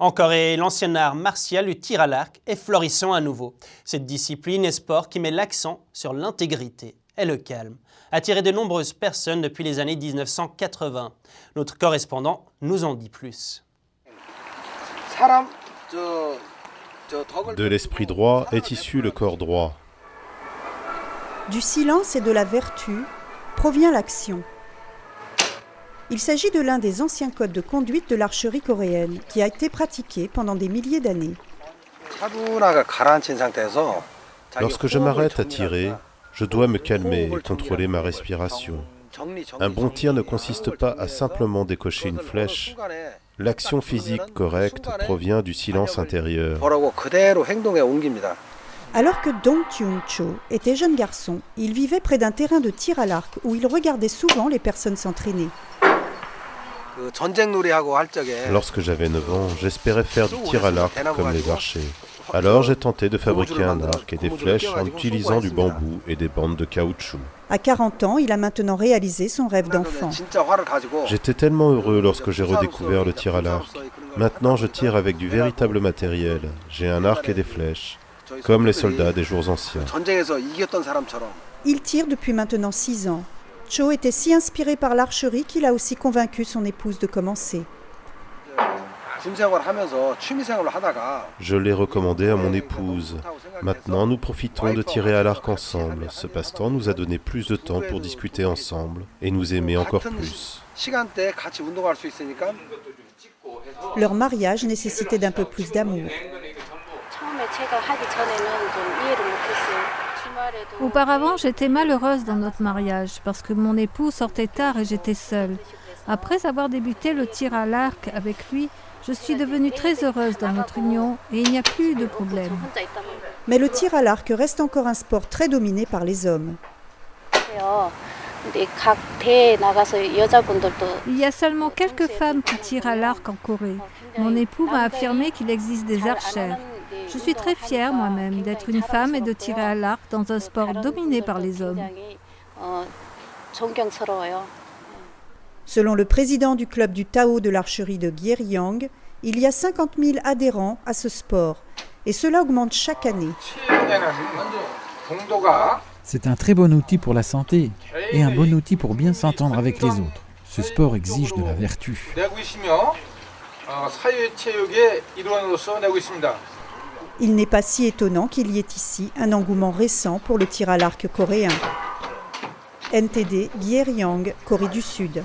En Corée, l'ancien art martial du tir à l'arc est florissant à nouveau. Cette discipline et sport qui met l'accent sur l'intégrité et le calme a attiré de nombreuses personnes depuis les années 1980. Notre correspondant nous en dit plus. De l'esprit droit est issu le corps droit. Du silence et de la vertu provient l'action. Il s'agit de l'un des anciens codes de conduite de l'archerie coréenne qui a été pratiqué pendant des milliers d'années. Lorsque je m'arrête à tirer, je dois me calmer et contrôler ma respiration. Un bon tir ne consiste pas à simplement décocher une flèche. L'action physique correcte provient du silence intérieur. Alors que Dong Kyung-cho était jeune garçon, il vivait près d'un terrain de tir à l'arc où il regardait souvent les personnes s'entraîner. Lorsque j'avais 9 ans, j'espérais faire du tir à l'arc comme les archers. Alors j'ai tenté de fabriquer un arc et des flèches en utilisant du bambou et des bandes de caoutchouc. À 40 ans, il a maintenant réalisé son rêve d'enfant. J'étais tellement heureux lorsque j'ai redécouvert le tir à l'arc. Maintenant je tire avec du véritable matériel. J'ai un arc et des flèches, comme les soldats des jours anciens. Il tire depuis maintenant 6 ans. Cho était si inspiré par l'archerie qu'il a aussi convaincu son épouse de commencer. Je l'ai recommandé à mon épouse. Maintenant, nous profitons de tirer à l'arc ensemble. Ce passe-temps nous a donné plus de temps pour discuter ensemble et nous aimer encore plus. Leur mariage nécessitait d'un peu plus d'amour. Auparavant, j'étais malheureuse dans notre mariage parce que mon époux sortait tard et j'étais seule. Après avoir débuté le tir à l'arc avec lui, je suis devenue très heureuse dans notre union et il n'y a plus de problème. Mais le tir à l'arc reste encore un sport très dominé par les hommes. Il y a seulement quelques femmes qui tirent à l'arc en Corée. Mon époux m'a affirmé qu'il existe des archères. Je suis très fière moi-même d'être une femme et de tirer à l'arc dans un sport dominé par les hommes. Selon le président du club du Tao de l'archerie de Gyeryang, il y a 50 000 adhérents à ce sport et cela augmente chaque année. C'est un très bon outil pour la santé et un bon outil pour bien s'entendre avec les autres. Ce sport exige de la vertu. Il n'est pas si étonnant qu'il y ait ici un engouement récent pour le tir à l'arc coréen. NTD, Gyeryang, Corée du Sud.